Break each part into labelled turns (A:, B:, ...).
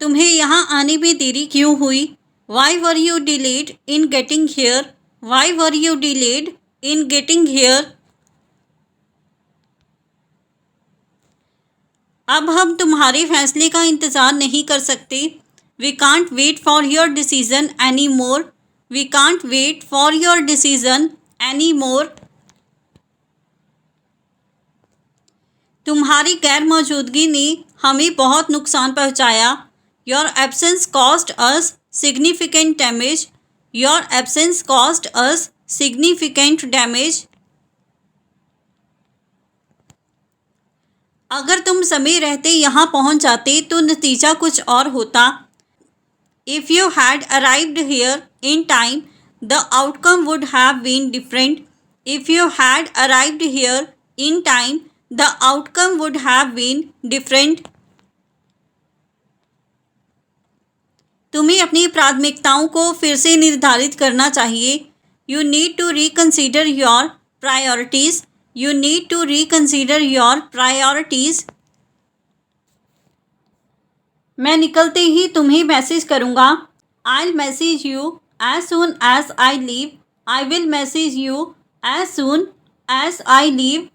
A: तुम्हें यहाँ आने में देरी क्यों हुई? Why were you delayed in getting here? Why were you delayed in getting here? अब हम तुम्हारे फैसले का इंतज़ार नहीं कर सकते। We can't wait for your decision any more. We can't wait for your decision any more. तुम्हारी गैर मौजूदगी ने हमें बहुत नुकसान पहुंचाया। Your absence cost us significant damage. Your absence cost us significant damage. अगर तुम समय रहते यहाँ पहुँच जाते तो नतीजा कुछ और होता। If you had arrived here in time the outcome would have been different. If you had arrived here in time the outcome would have been different. तुम्हें अपनी प्राथमिकताओं को फिर से निर्धारित करना चाहिए। You need to reconsider your priorities. You need to reconsider your priorities. मैं निकलते ही तुम्हें मैसेज करूँगा। I will message you as soon as I leave. I will message you as soon as I leave.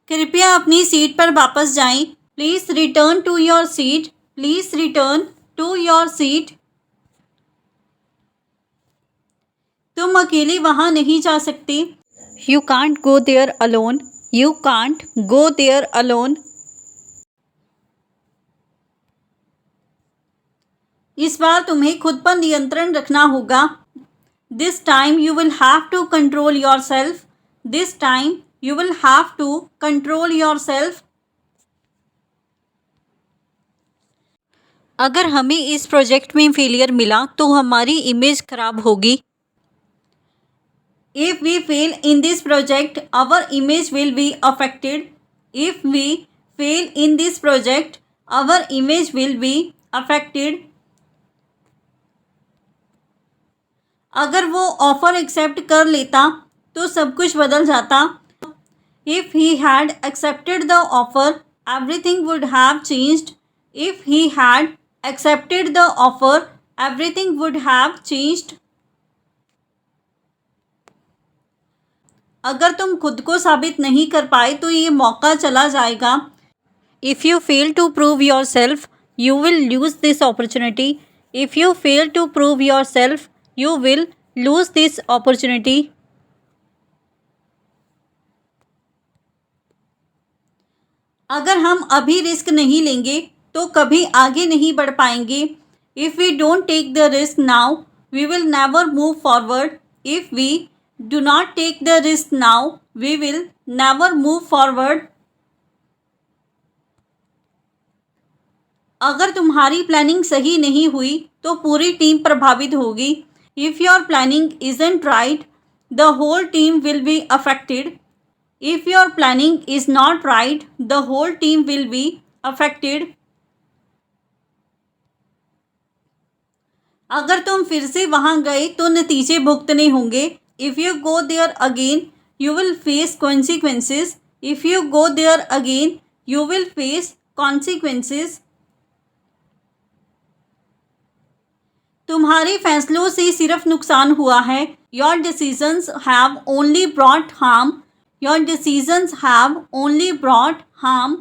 A: कृपया अपनी seat पर वापस जाएं। Please return to your seat. Please return to your seat. तुम अकेले वहाँ नहीं जा सकते। You can't go there alone. You can't go there alone. इस बार तुम्हें खुद पर नियंत्रण रखना होगा। This time you will have to control yourself. This time you will have to control yourself. अगर हमें इस प्रोजेक्ट में फेलियर मिला तो हमारी इमेज खराब होगी। If we fail in this project, our image will be affected. If we fail in this project, our image will be affected. अगर वो ऑफर एक्सेप्ट कर लेता तो सब कुछ बदल जाता। If he had accepted the offer, everything would have changed. If he had accepted the offer, everything would have changed. अगर तुम खुद को साबित नहीं कर पाए तो ये मौका चला जाएगा। If you fail to prove yourself you will lose this opportunity. If you fail to prove yourself you will lose this opportunity. अगर हम अभी रिस्क नहीं लेंगे तो कभी आगे नहीं बढ़ पाएंगे। If we don't take the risk now we will never move forward. If we do not take the risk now we will never move forward. अगर तुम्हारी प्लानिंग सही नहीं हुई तो पूरी टीम प्रभावित होगी। If your planning isn't right the whole team will be affected. If your planning is not right the whole team will be affected. अगर तुम फिर से वहां गए तो नतीजे भुगतने होंगे। If you go there again, you will face consequences. If you go there again, you will face consequences. तुम्हारे फैसलों से सिर्फ नुकसान हुआ है। Your decisions have only brought harm. Your decisions have only brought harm.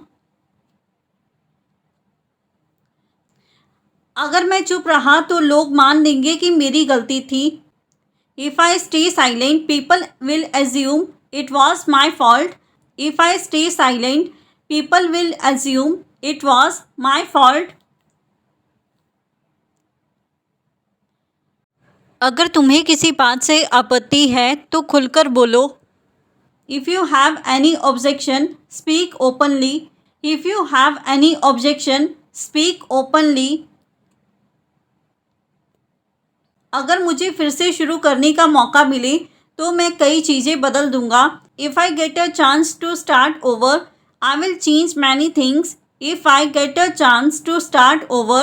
A: अगर मैं चुप रहा तो लोग मान लेंगे कि मेरी गलती थी। If I stay silent, people will assume it was my fault. If I stay silent, people will assume it was my fault. अगर तुम्हें किसी बात से आपत्ति है तो खुलकर बोलो। If you have any objection, speak openly. If you have any objection, speak openly. अगर मुझे फिर से शुरू करने का मौका मिले तो मैं कई चीज़ें बदल दूंगा। If I get a chance to start over, I will change many things. If I get a chance to start over,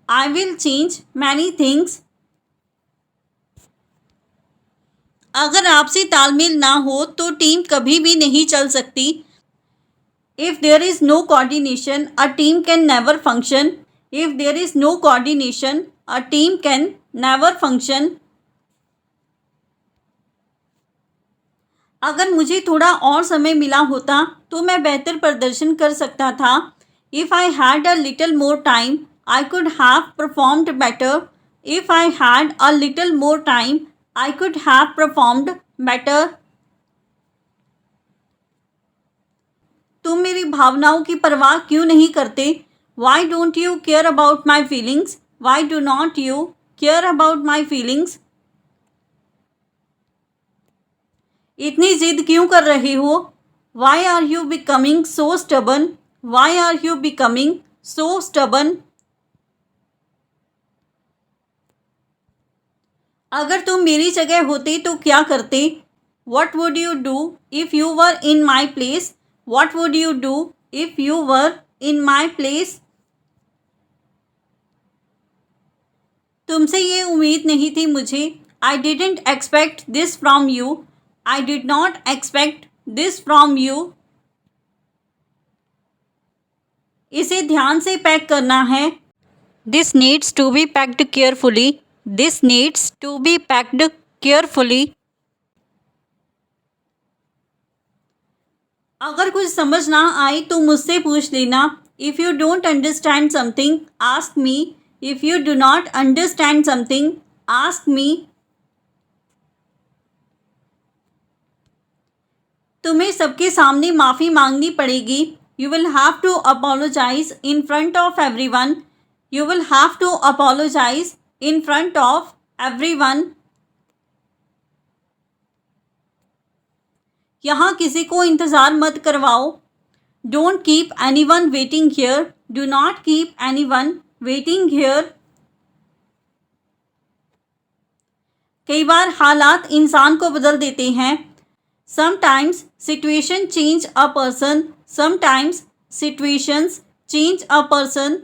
A: I will change many things. अगर आपसी तालमेल ना हो तो टीम कभी भी नहीं चल सकती। If there is no coordination, a team can never function. If there is no coordination, a team can never function. अगर मुझे थोड़ा और समय मिला होता तो मैं बेहतर प्रदर्शन कर सकता था. If I had a little more time, I could have performed better. If I had a little more time, I could have performed better. तुम मेरी भावनाओं की परवाह क्यों नहीं करते? Why don't you care about my feelings? Why do not you care about my feelings? इतनी जिद क्यों कर रहे हो? Why are you becoming so stubborn? Why are you becoming so stubborn? अगर तुम मेरी जगह होते तो क्या करते? What would you do if you were in my place? What would you do if you were in my place? तुमसे ये उम्मीद नहीं थी मुझे. I didn't expect this from you. I did not expect this from you. इसे ध्यान से pack करना है. This needs to be packed carefully. This needs to be packed carefully. अगर कुछ समझ ना आए तो मुझसे पूछ लेना. If you don't understand something, ask me. If you do not understand something, ask me. तुम्हें सबके सामने माफ़ी मांगनी पड़ेगी. You will have to apologize in front of everyone. You will have to apologize in front of everyone. यहाँ किसी को इंतज़ार मत करवाओ. Don't keep anyone waiting here. Do not keep anyone waiting here. कई बार हालात इंसान को बदल देते हैं. Sometimes situation change a person. Sometimes situations change a person.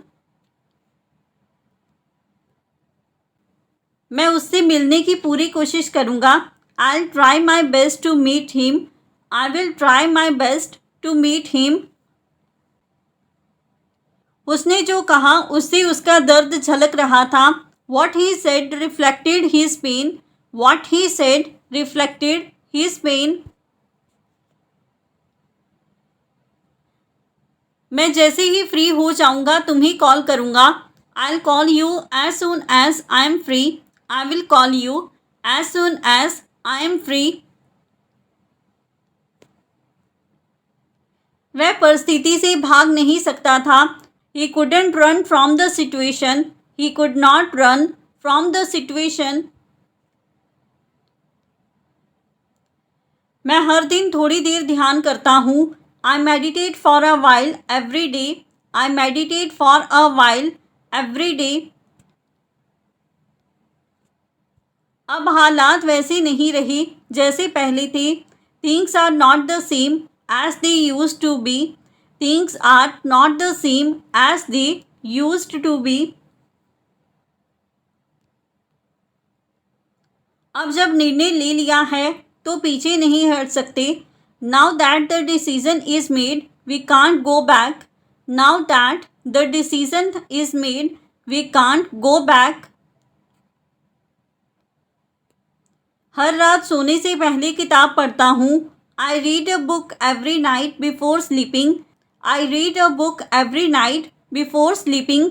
A: मैं उससे मिलने की पूरी कोशिश करूँगा. I'll try my best to meet him. I will try my best to meet him. उसने जो कहा उससे उसका दर्द झलक रहा था. What he said reflected his pain. What he said reflected his pain. मैं जैसे ही फ्री हो जाऊँगा तुम्हें कॉल करूँगा. I'll call you as soon as I am free. I will call you as soon as I am free. वह परिस्थिति से भाग नहीं सकता था. He couldn't run from the situation. He could not run from the situation. मैं हर दिन थोड़ी देर ध्यान करता हूँ. I meditate for a while every day. I meditate for a while every day. अब हालात वैसे नहीं रहे जैसे पहले थे. Things are not the same as they used to be. Things are not the same as they used to be. अब जब निर्णय ले लिया है तो पीछे नहीं हट सकते. Now that the decision is made, we can't go back. Now that the decision is made, we can't go back. हर रात सोने से पहले किताब पढ़ता हूँ. I read a book every night before sleeping. I read a book every night before sleeping.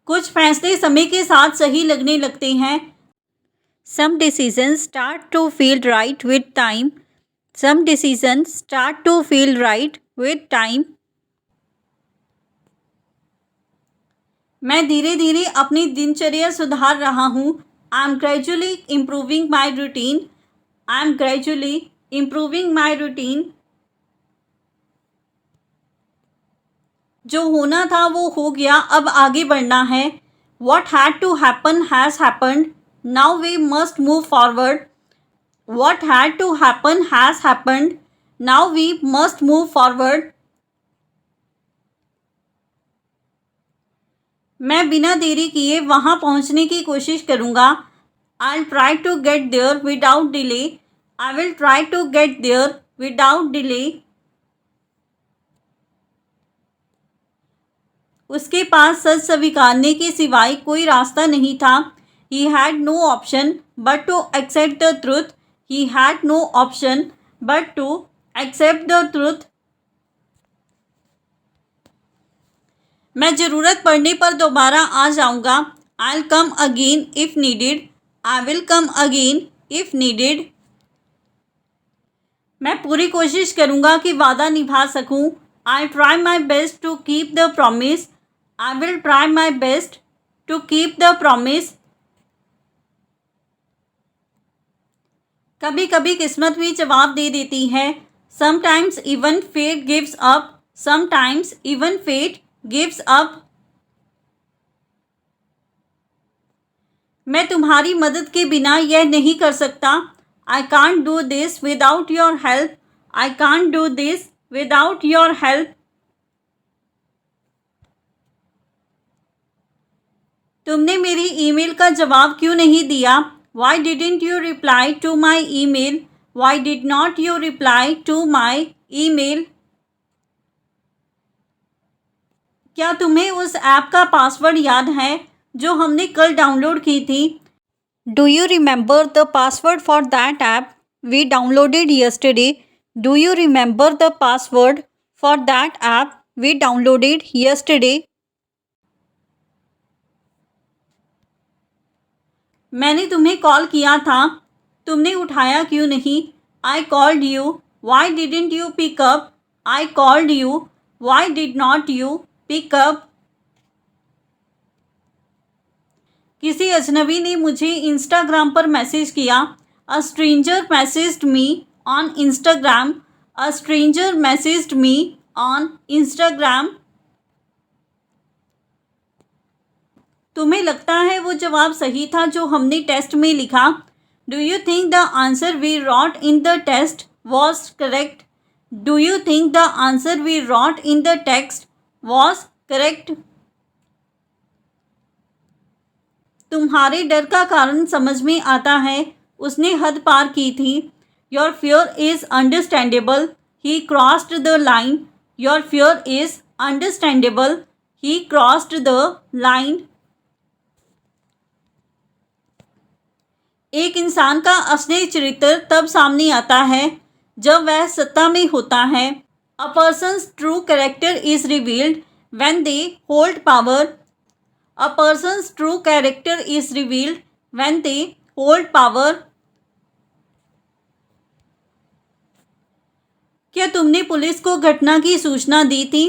A: कुछ फैसले समय के साथ सही लगने लगते हैं. Some decisions start to feel right with time. Some decisions start to feel right with time. मैं धीरे धीरे अपनी दिनचर्या सुधार रहा हूँ. I am gradually improving my routine. I am gradually improving my routine. जो होना था वो हो गया, अब आगे बढ़ना है. What had to happen has happened. Now we must move forward. What had to happen has happened. Now we must move forward. मैं बिना देरी किए वहाँ पहुँचने की कोशिश करूँगा. I'll try to get there without delay. I will try to get there without delay. उसके पास सच स्वीकारने के सिवाय कोई रास्ता नहीं था. He had no option but to accept the truth. He had no option but to accept the truth. मैं ज़रूरत पड़ने पर दोबारा आ जाऊँगा. I'll come again if needed. I will come again if needed. मैं पूरी कोशिश करूँगा कि वादा निभा सकूँ. I'll try my best to keep the promise. I will try my best to keep the promise. कभी कभी किस्मत भी जवाब दे देती है. Sometimes even fate gives up. Sometimes even fate gives up. मैं तुम्हारी मदद के बिना यह नहीं कर सकता. I can't do this without your help. I can't do this without your help. तुमने मेरी ईमेल का जवाब क्यों नहीं दिया? Why didn't you reply to my email? Why did not you reply to my email? क्या तुम्हें उस ऐप का पासवर्ड याद है जो हमने कल डाउनलोड की थी? Do you remember the password for that app we downloaded yesterday? Do you remember the password for that app we downloaded yesterday? मैंने तुम्हें कॉल किया था. तुमने उठाया क्यों नहीं? I called you. Why didn't you pick up? I called you. Why did not you pick up? किसी अजनबी ने मुझे इंस्टाग्राम पर मैसेज किया. A stranger messaged me on Instagram. A stranger messaged me on Instagram. तुम्हें लगता है वो जवाब सही था जो हमने टेस्ट में लिखा? Do you think the answer we wrote in the test was correct? Do you think the answer we wrote in the text was correct? तुम्हारे डर का कारण समझ में आता है. उसने हद पार की थी. Your fear is understandable. He crossed the line. Your fear is understandable. He crossed the line. एक इंसान का असली चरित्र तब सामने आता है जब वह सत्ता में होता है. A person's true character is revealed when they hold power. A person's true character is revealed when they hold power. क्या तुमने पुलिस को घटना की सूचना दी थी?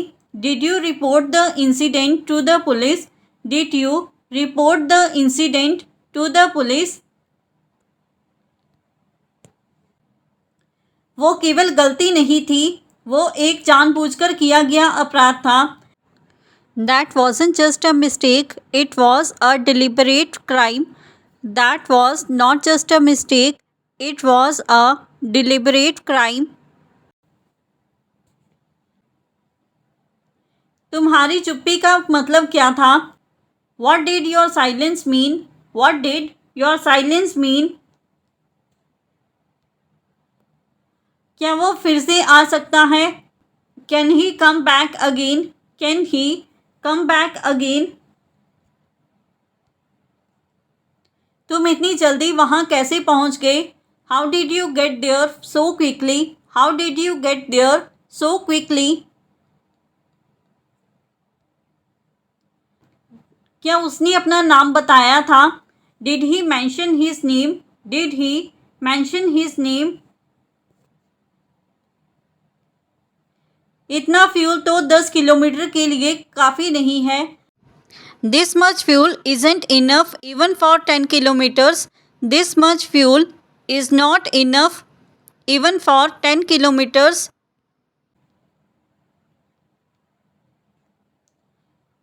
A: Did you report the incident to the police? Did you report the incident to the police? वो केवल गलती नहीं थी, वो एक जानबूझकर किया गया अपराध था. That wasn't just a mistake, it was a deliberate crime. That was not just a mistake, it was a deliberate crime. तुम्हारी चुप्पी का मतलब क्या था? What did your silence mean? What did your silence mean? क्या वो फिर से आ सकता है? Can he come back again? Can he come back again? तुम इतनी जल्दी वहाँ कैसे पहुँच गए? How did you get there so quickly? How did you get there so quickly? क्या उसने अपना नाम बताया था? Did he mention his name? Did he mention his name? इतना फ्यूल तो 10 किलोमीटर के लिए काफ़ी नहीं है. This much fuel isn't enough even for 10 kilometers. This much fuel is not enough even for 10 kilometers.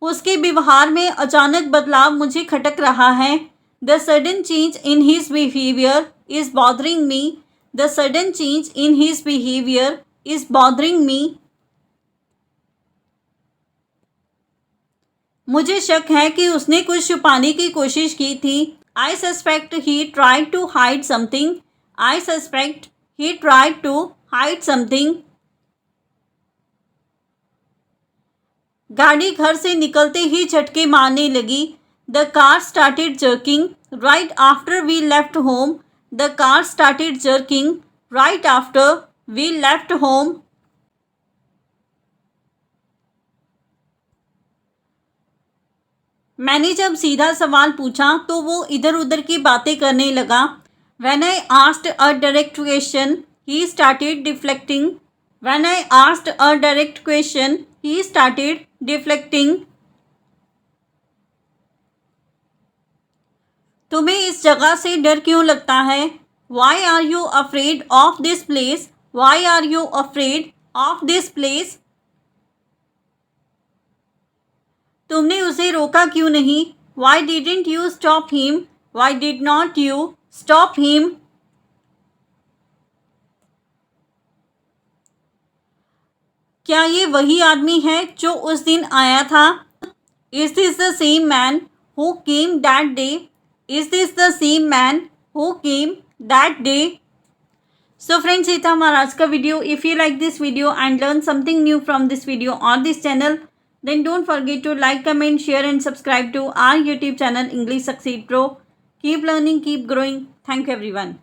A: उसके व्यवहार में अचानक बदलाव मुझे खटक रहा है. The sudden change in his behavior is bothering me. The sudden change in his behavior is bothering me. मुझे शक है कि उसने कुछ छुपाने की कोशिश की थी. I suspect he tried to hide something. I suspect He tried to hide something. गाड़ी घर से निकलते ही झटके मारने लगी. The car started jerking right after we left home. The car started jerking right after we left home. मैंने जब सीधा सवाल पूछा तो वो इधर उधर की बातें करने लगा. When I asked a direct question, he started deflecting. When I asked a direct question, he started deflecting. तुम्हें इस जगह से डर क्यों लगता है? Why are you afraid of this place? Why are you afraid of this place? तुमने उसे रोका क्यों नहीं? Why didn't you stop him? Why did not you stop him? क्या ये वही आदमी है जो उस दिन आया था? Is this the same man who came that day? Is this the same man who came that day? So friends, ये था हमारा आज का video. If you like this video and learn something new from this video on this channel, then don't forget to like, comment, share and subscribe to our YouTube channel English Succeed Pro. Keep learning, keep growing. Thank you everyone.